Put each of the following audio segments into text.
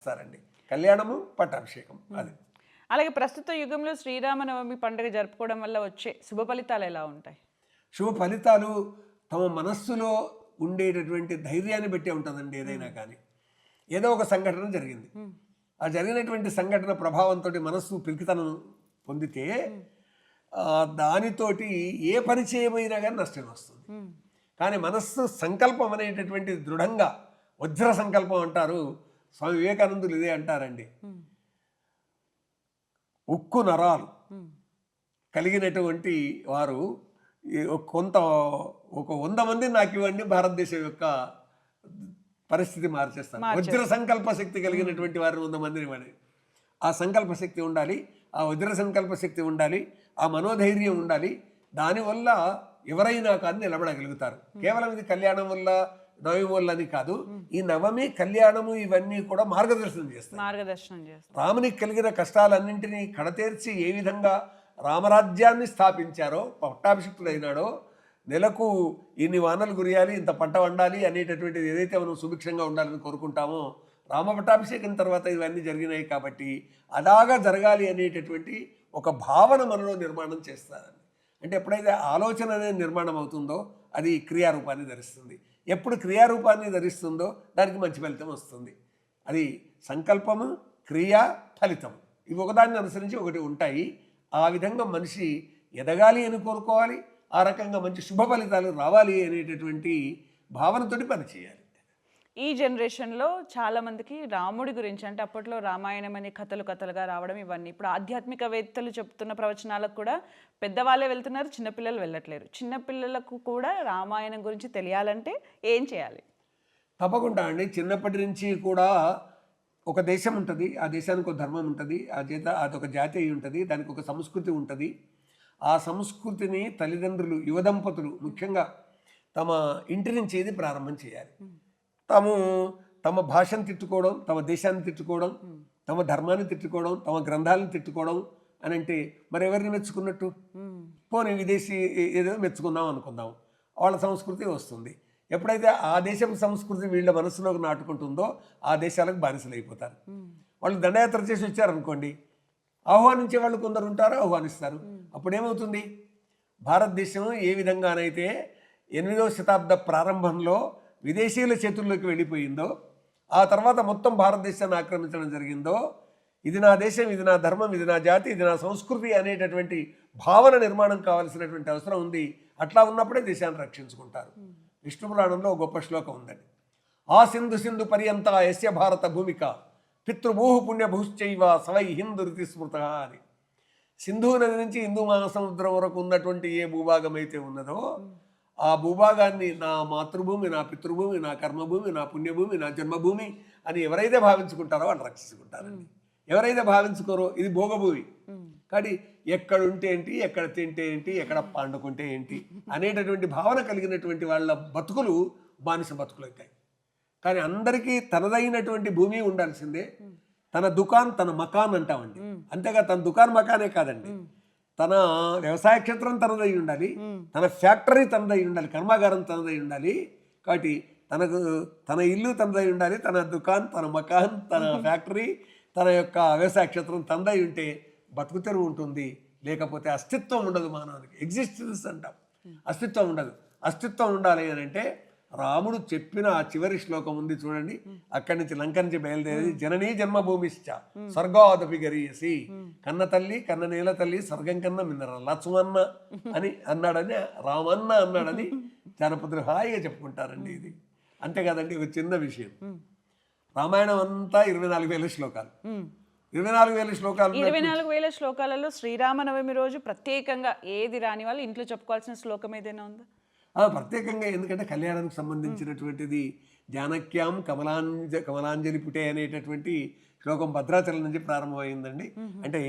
చేస్తారండి. కళ్యాణము పట్టాభిషేకం అది. అలాగే ప్రస్తుత యుగంలో శ్రీరామనవమి పండుగ జరుపుకోవడం వల్ల వచ్చే శుభ ఫలితాలు ఎలా ఉంటాయి? శుభ ఫలితాలు తమ మనస్సులో ఉండేటటువంటి ధైర్యాన్ని బట్టి ఉంటుందండి. ఏదైనా కానీ ఏదో ఒక సంఘటన జరిగింది, ఆ జరిగినటువంటి సంఘటన ప్రభావంతో మనస్సు పిరికితనం పొందితే దానితోటి ఏ పరిచయమైనా కానీ నష్టం వస్తుంది. కానీ మనస్సు సంకల్పం అనేటటువంటి దృఢంగా వజ్ర సంకల్పం అంటారు స్వామి వివేకానందులు. ఇదే అంటారండి, ఉక్కు నరాలు కలిగినటువంటి వారు కొంత ఒక 100 మంది నాకు ఇవ్వండి, భారతదేశం యొక్క పరిస్థితి మార్చేస్తాను. వజ్ర సంకల్ప శక్తి కలిగినటువంటి వారు 100 మందిని ఇవ్వండి. ఆ సంకల్ప శక్తి ఉండాలి, ఆ వజ్ర సంకల్ప శక్తి ఉండాలి, ఆ మనోధైర్యం ఉండాలి. దానివల్ల ఎవరైనా కానీ నిలబడగలుగుతారు. కేవలం ఇది కళ్యాణం వల్ల నవమి వల్ల అని కాదు, ఈ నవమి కళ్యాణము ఇవన్నీ కూడా మార్గదర్శనం చేస్తాయి. రామునికి కలిగిన కష్టాలన్నింటినీ కడతేర్చి ఏ విధంగా రామరాజ్యాన్ని స్థాపించారో, పట్టాభిషిక్తుడైనాడో, నెలకు ఇన్ని వానలు కురియాలి, ఇంత పంట వండాలి అనేటటువంటిది ఏదైతే మనం సుభిక్షంగా ఉండాలని కోరుకుంటామో, రామ పట్టాభిషేకం తర్వాత ఇవన్నీ జరిగినాయి. కాబట్టి అలాగా జరగాలి అనేటటువంటి ఒక భావన మనలో నిర్మాణం చేస్తారని. అంటే ఎప్పుడైతే ఆలోచన అనేది నిర్మాణం అవుతుందో అది క్రియారూపాన్ని ధరిస్తుంది. ఎప్పుడు క్రియారూపాన్ని ధరిస్తుందో దానికి మంచి ఫలితం వస్తుంది. అది సంకల్పము, క్రియ, ఫలితం ఇవి ఒకదాన్ని అనుసరించి ఒకటి ఉంటాయి. ఆ విధంగా మనిషి ఎదగాలి అని కోరుకోవాలి, ఆ రకంగా మంచి శుభ ఫలితాలు రావాలి అనేటటువంటి భావనతోటి పనిచేయాలి. ఈ జనరేషన్లో చాలామందికి రాముడి గురించి, అంటే అప్పట్లో రామాయణం అనే కథలుగా రావడం ఇవన్నీ, ఇప్పుడు ఆధ్యాత్మికవేత్తలు చెప్తున్న ప్రవచనాలకు కూడా పెద్దవాళ్ళే వెళ్తున్నారు, చిన్నపిల్లలు వెళ్ళట్లేరు. చిన్నపిల్లలకు కూడా రామాయణం గురించి తెలియాలంటే ఏం చేయాలి? తప్పకుండా అండి. చిన్నప్పటి నుంచి కూడా ఒక దేశం ఉంటుంది, ఆ దేశానికి ఒక ధర్మం ఉంటుంది, అదొక జాతి అయి ఉంటుంది, దానికి ఒక సంస్కృతి ఉంటుంది. ఆ సంస్కృతిని తల్లిదండ్రులు, యువదంపతులు ముఖ్యంగా తమ ఇంటి నుంచి ఏది ప్రారంభం చేయాలి. తమ భాషను తిట్టుకోవడం, తమ దేశాన్ని తిట్టుకోవడం, తమ ధర్మాన్ని తిట్టుకోవడం, తమ గ్రంథాలను తిట్టుకోవడం అని అంటే మరి ఎవరిని మెచ్చుకున్నట్టు? పోనీ విదేశీ ఏదో మెచ్చుకుందాం అనుకుందాం, వాళ్ళ సంస్కృతి వస్తుంది. ఎప్పుడైతే ఆ దేశం సంస్కృతి వీళ్ళ మనసులోకి నాటుకుంటుందో ఆ దేశాలకు బానిసలు అయిపోతారు. వాళ్ళు దండయాత్ర చేసి వచ్చారనుకోండి, ఆహ్వానించే వాళ్ళు కొందరు ఉంటారు, ఆహ్వానిస్తారు. అప్పుడేమవుతుంది? భారతదేశం ఏ విధంగానైతే 8వ శతాబ్ద ప్రారంభంలో విదేశీయుల చేతుల్లోకి వెళ్ళిపోయిందో, ఆ తర్వాత మొత్తం భారతదేశాన్ని ఆక్రమించడం జరిగిందో, ఇది నా దేశం, ఇది నా ధర్మం, ఇది నా జాతి, ఇది నా సంస్కృతి అనేటటువంటి భావన నిర్మాణం కావాల్సినటువంటి అవసరం ఉంది. అట్లా ఉన్నప్పుడే దేశాన్ని రక్షించుకుంటారు. విష్ణు పురాణంలో గొప్ప శ్లోకం ఉందండి, ఆ సింధు సింధు పర్యంత యస్య భారత భూమిక పితృభూహు పుణ్యభూశ్చైవ సవై హిందూ రుతి స్మృత అని. సింధు నది నుంచి హిందూ మహాసముద్రం వరకు ఉన్నటువంటి ఏ భూభాగం అయితే ఉన్నదో ఆ భూభాగాన్ని నా మాతృభూమి, నా పితృభూమి, నా కర్మభూమి, నా పుణ్యభూమి, నా జన్మభూమి అని ఎవరైతే భావించుకుంటారో వాళ్ళు రక్షించుకుంటారండి. ఎవరైతే భావించుకోరో ఇది భోగభూమి. కానీ ఎక్కడుంటే ఏంటి, ఎక్కడ తింటే ఏంటి, ఎక్కడ పండుకుంటే ఏంటి అనేటటువంటి భావన కలిగినటువంటి వాళ్ళ బతుకులు బానిస బతుకులు అవుతాయి. కానీ అందరికీ తనదైనటువంటి భూమి ఉండాల్సిందే. తన దుకాన్, తన మకాన్ అంటామండి. అంతేగా తన దుకాన్ మకానే కాదండి, తన వ్యవసాయ క్షేత్రం తనదై ఉండాలి, తన ఫ్యాక్టరీ తనదై ఉండాలి, కర్మాగారం తనదై ఉండాలి. కాబట్టి తన ఇల్లు తనదై ఉండాలి, తన దుకాన్, తన మకాన్, తన ఫ్యాక్టరీ, తన యొక్క వ్యవసాయ క్షేత్రం తనదై ఉంటే బతుకు తెరువు ఉంటుంది. లేకపోతే అస్తిత్వం ఉండదు. మానవునికి ఎగ్జిస్టెన్స్ అంటాం, అస్తిత్వం ఉండదు. అస్తిత్వం ఉండాలి అని అంటే రాముడు చెప్పిన ఆ చివరి శ్లోకం ఉంది చూడండి, అక్కడి నుంచి లంక నుంచి బయలుదేరి జననీ జన్మభూమిశ్చ స్వర్గాదపి గరీయసి, కన్న తల్లి, కన్న నేల తల్లి, స్వర్గం కన్నా మిన్నర లక్ష్మన్న అని అన్నాడని, రామన్న అన్నాడని జానపదులు హాయిగా చెప్పుకుంటారండి. ఇది అంతే కదండి, ఒక చిన్న విషయం. రామాయణం అంతా 24,000 శ్లోకాలు. 24,000 శ్లోకాలు. 24,000 శ్లోకాలలో శ్రీరామనవమి రోజు ప్రత్యేకంగా ఏది రాని వాళ్ళు ఇంట్లో చెప్పుకోవాల్సిన శ్లోకం ఏదైనా ఉందా? ప్రత్యేకంగా, ఎందుకంటే కళ్యాణానికి సంబంధించినటువంటిది జానక్యాం కమలాంజలి పుటే అనేటటువంటి శ్లోకం భద్రాచలం నుంచి ప్రారంభమైందండి. అంటే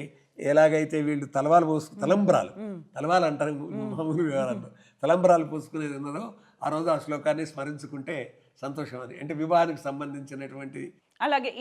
ఎలాగైతే వీళ్ళు తలంబ్రాలు అంటారు మామూలు వివరాలు, తలంబ్రాలు పోసుకునేది ఉన్నదో ఆ రోజు ఆ శ్లోకాన్ని స్మరించుకుంటే సంతోషం అని. అంటే వివాహానికి సంబంధించినటువంటి. అలాగే